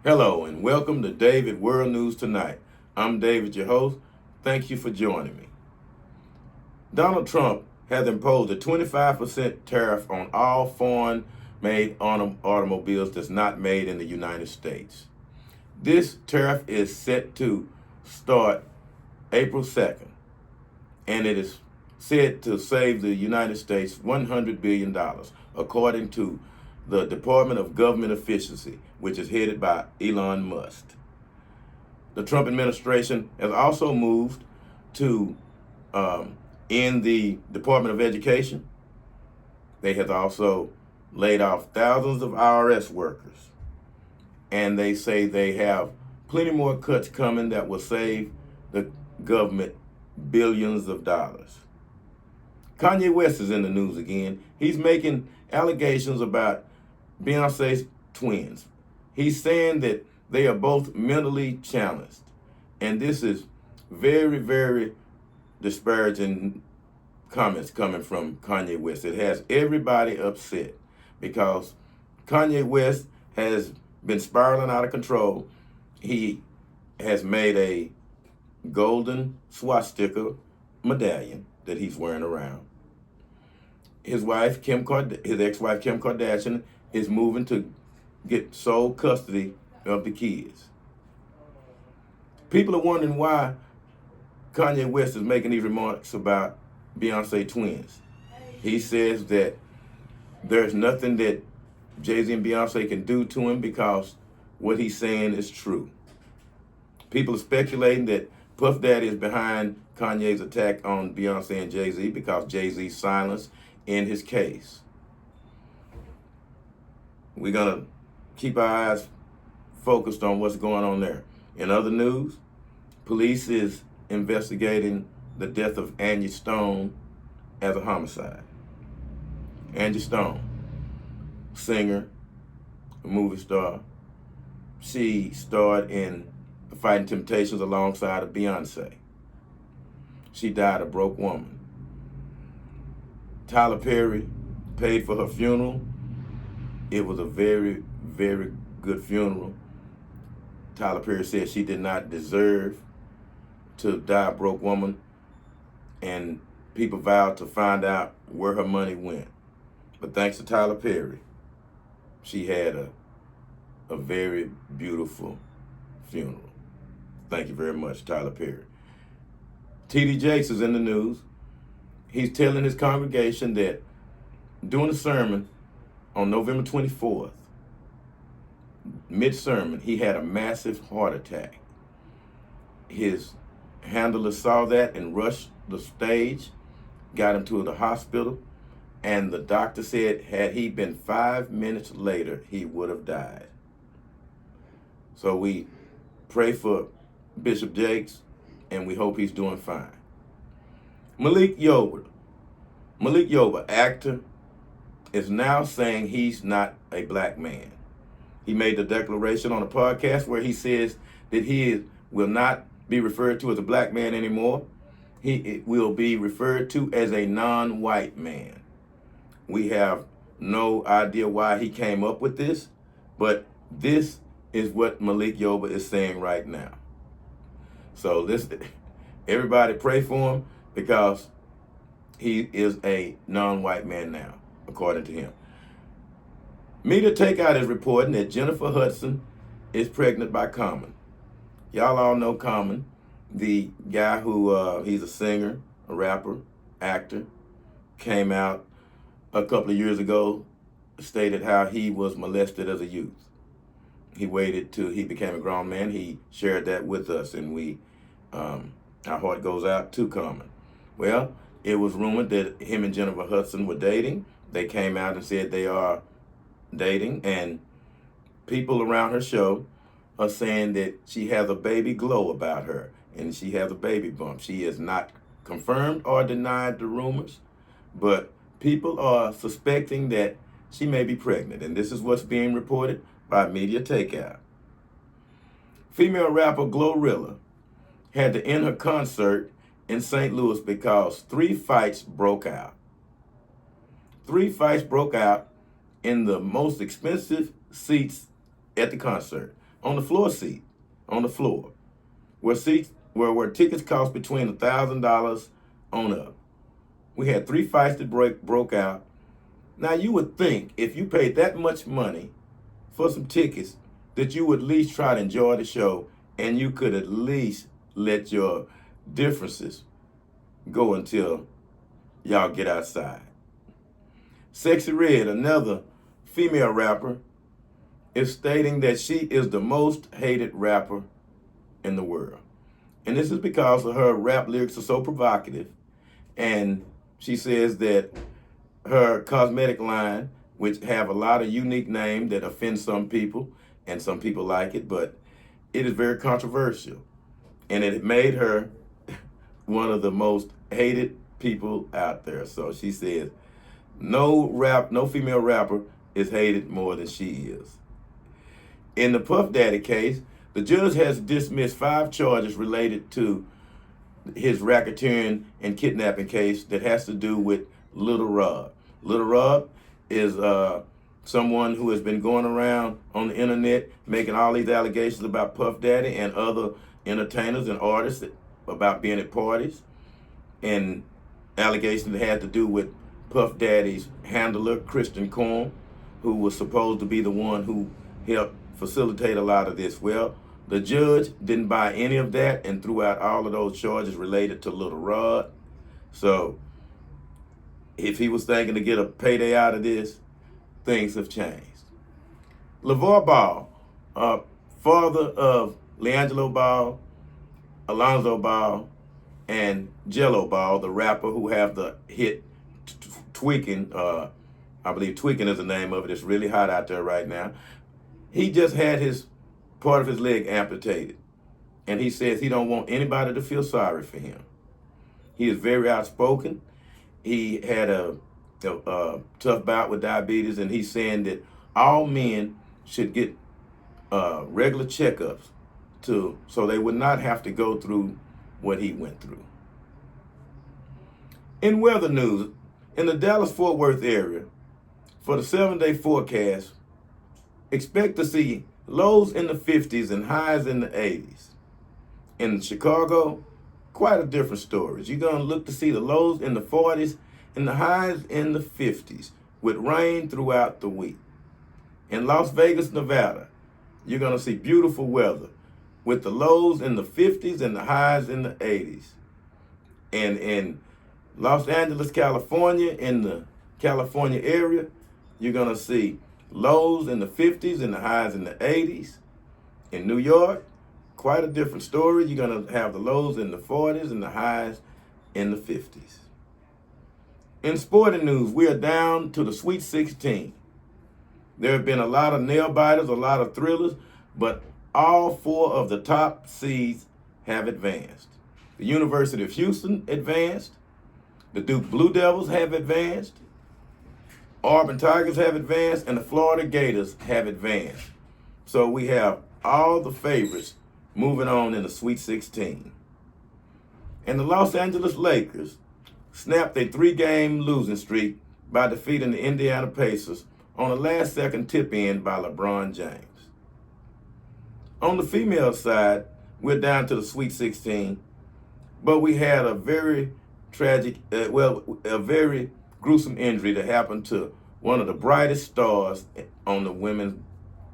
Hello and welcome to David World News Tonight. I'm David, your host. Thank you for joining me. Donald Trump has imposed a 25% tariff on all foreign-made automobiles that's not made in the United States. This tariff is set to start April 2nd, and it is said to save the United States $100 billion, according to the Department of Government Efficiency, which is headed by Elon Musk. The Trump administration has also moved to end the Department of Education. They have also laid off thousands of IRS workers. And they say they have plenty more cuts coming that will save the government billions of dollars. Kanye West is in the news again. He's making allegations about Beyonce's twins. He's saying that they are both mentally challenged. And this is very, very disparaging comments coming from Kanye West. It has everybody upset because Kanye West has been spiraling out of control. He has made a golden swastika medallion that he's wearing around. His wife, his ex-wife Kim Kardashian, is moving to get sole custody of the kids. People are wondering why Kanye West is making these remarks about Beyonce twins. He says that there's nothing that Jay-Z and Beyonce can do to him because what he's saying is true. People are speculating that Puff Daddy is behind Kanye's attack on Beyonce and Jay-Z because Jay-Z's silence in his case. We're going to keep our eyes focused on what's going on there. In other news, police is investigating the death of Angie Stone as a homicide. Angie Stone, singer, a movie star. She starred in Fighting Temptations alongside of Beyonce. She died a broke woman. Tyler Perry paid for her funeral. It was a very, very good funeral. Tyler Perry said she did not deserve to die a broke woman, and people vowed to find out where her money went. But thanks to Tyler Perry, she had a very beautiful funeral. Thank you very much, Tyler Perry. T.D. Jakes is in the news. He's telling his congregation that during the sermon on November 24th, mid-sermon, he had a massive heart attack. His handler saw that and rushed the stage, got him to the hospital, and the doctor said had he been 5 minutes later, he would have died. So we pray for Bishop Jakes, and we hope he's doing fine. Malik Yoba, actor, is now saying he's not a black man. He made the declaration on a podcast where he says that he will not be referred to as a black man anymore. He will be referred to as a non-white man. We have no idea why he came up with this, but this is what Malik Yoba is saying right now. So everybody pray for him because he is a non-white man now, according to him. Media Takeout is reporting that Jennifer Hudson is pregnant by Common. Y'all all know Common, the guy who, he's a singer, a rapper, actor, came out a couple of years ago, stated how he was molested as a youth. He waited till he became a grown man. He shared that with us, and our heart goes out to Common. Well, it was rumored that him and Jennifer Hudson were dating. They came out and said they are dating, and people around her show are saying that she has a baby glow about her and she has a baby bump. She has not confirmed or denied the rumors, but people are suspecting that she may be pregnant, and this is what's being reported by Media Takeout. Female rapper Glorilla had to end her concert in St. Louis because 3 fights broke out. 3 fights broke out in the most expensive seats at the concert. on the floor seat, on the floor, where tickets cost between $1,000 on up. We had 3 fights that broke out. Now you would think if you paid that much money for some tickets that you would at least try to enjoy the show, and you could at least let your differences go until y'all get outside. Sexy Red, another female rapper, is stating that she is the most hated rapper in the world. And this is because of her rap lyrics are so provocative. And she says that her cosmetic line, which have a lot of unique names that offend some people, and some people like it, but it is very controversial. And it made her one of the most hated people out there. So she says, no female rapper is hated more than she is. In the Puff Daddy case, the judge has dismissed 5 charges related to his racketeering and kidnapping case that has to do with Little Rob. Little Rob is someone who has been going around on the internet making all these allegations about Puff Daddy and other entertainers and artists about being at parties, and allegations that had to do with Puff Daddy's handler, Christian Korn, who was supposed to be the one who helped facilitate a lot of this. Well, the judge didn't buy any of that and threw out all of those charges related to Little Rod. So if he was thinking to get a payday out of this, things have changed. LeVar Ball, father of LeAngelo Ball, Alonzo Ball, and Jello Ball, the rapper who have the hit Tweaking. I believe Tweaking is the name of it. It's really hot out there right now. He just had part of his leg amputated, and he says he don't want anybody to feel sorry for him. He is very outspoken. He had a tough bout with diabetes, and he's saying that all men should get regular checkups so they would not have to go through what he went through. In weather news, in the Dallas-Fort Worth area, for the 7-day forecast, expect to see lows in the 50s and highs in the 80s. In Chicago, quite a different story. You're going to look to see the lows in the 40s and the highs in the 50s with rain throughout the week. In Las Vegas, Nevada, you're going to see beautiful weather with the lows in the 50s and the highs in the 80s. And in Los Angeles, California, in the California area, you're going to see lows in the 50s and the highs in the 80s. In New York, quite a different story. You're going to have the lows in the 40s and the highs in the 50s. In sporting news, we are down to the Sweet 16. There have been a lot of nail biters, a lot of thrillers, but all 4 of the top seeds have advanced. The University of Houston advanced. The Duke Blue Devils have advanced. Auburn Tigers have advanced, and the Florida Gators have advanced. So we have all the favorites moving on in the Sweet 16. And the Los Angeles Lakers snapped a 3-game losing streak by defeating the Indiana Pacers on a last-second tip-in by LeBron James. On the female side, we're down to the Sweet 16, but we had a very tragic, a very gruesome injury that happened to one of the brightest stars on the women's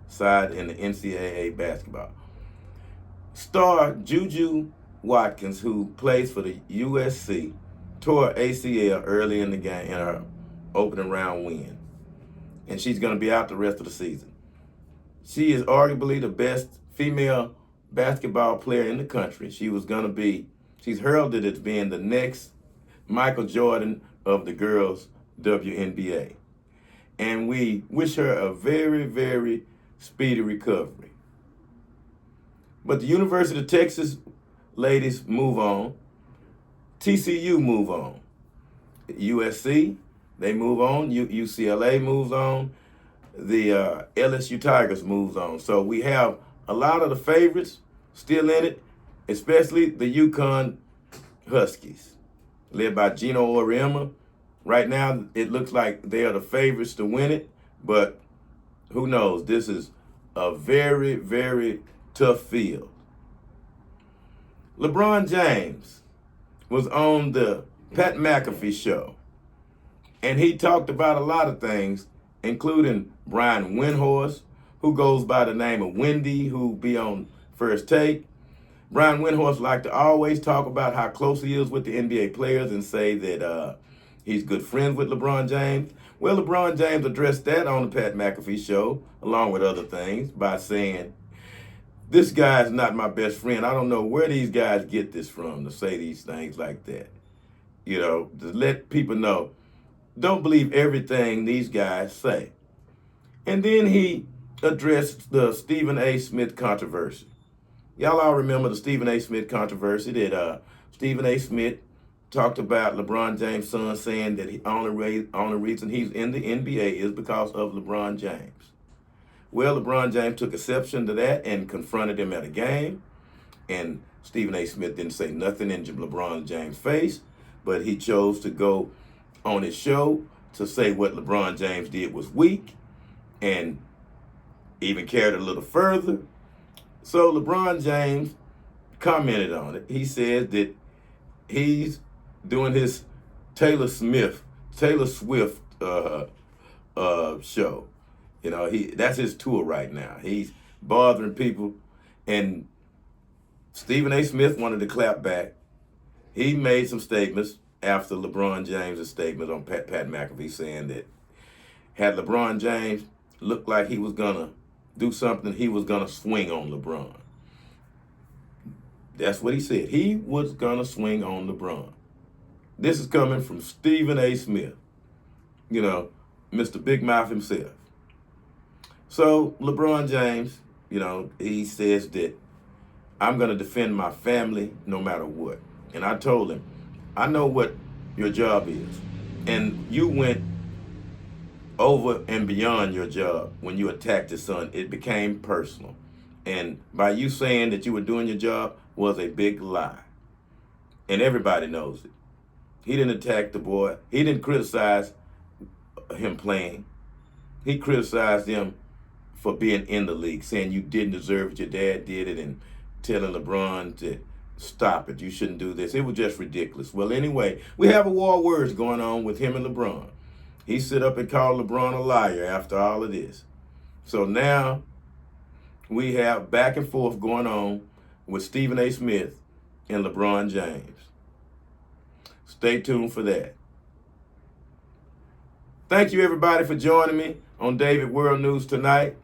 side in the NCAA basketball. Star Juju Watkins, who plays for the USC, tore ACL early in the game in her opening round win, and she's going to be out the rest of the season. She is arguably the best female basketball player in the country. She's heralded as being the next Michael Jordan of the girls' WNBA. And we wish her a very, very speedy recovery. But the University of Texas ladies move on. TCU move on. USC, they move on. UCLA moves on. The LSU Tigers moves on. So we have a lot of the favorites still in it, especially the UConn Huskies, led by Gino Auriemma. Right now, it looks like they are the favorites to win it, but who knows? This is a very, very tough field. LeBron James was on the Pat McAfee show, and he talked about a lot of things, including Brian Windhorst, who goes by the name of Wendy, who be on First Take. Brian Windhorst liked to always talk about how close he is with the NBA players and say that he's good friends with LeBron James. Well, LeBron James addressed that on the Pat McAfee show, along with other things, by saying, this guy's not my best friend. I don't know where these guys get this from to say these things like that. You know, to let people know, don't believe everything these guys say. And then he addressed the Stephen A. Smith controversy. Y'all all remember the Stephen A. Smith controversy that Stephen A. Smith talked about LeBron James' son saying that the only reason he's in the NBA is because of LeBron James. Well, LeBron James took exception to that and confronted him at a game. And Stephen A. Smith didn't say nothing in LeBron James' face, but he chose to go on his show to say what LeBron James did was weak and even carried it a little further. So LeBron James commented on it. He said that he's doing his Taylor Swift show. You know, that's his tour right now. He's bothering people, and Stephen A. Smith wanted to clap back. He made some statements after LeBron James' statement on Pat McAfee saying that had LeBron James looked like he was gonna do something, he was gonna swing on LeBron. That's what he said. He was gonna swing on LeBron. This is coming from Stephen A. Smith, you know, Mr. Big Mouth himself. So LeBron James, you know, he says that I'm going to defend my family no matter what. And I told him, I know what your job is. And you went over and beyond your job when you attacked his son. It became personal. And by you saying that you were doing your job was a big lie. And everybody knows it. He didn't attack the boy. He didn't criticize him playing. He criticized him for being in the league, saying you didn't deserve it, your dad did it, and telling LeBron to stop it, you shouldn't do this. It was just ridiculous. Well, anyway, we have a war of words going on with him and LeBron. He stood up and called LeBron a liar after all of this. So now we have back and forth going on with Stephen A. Smith and LeBron James. Stay tuned for that. Thank you, everybody, for joining me on David World News tonight.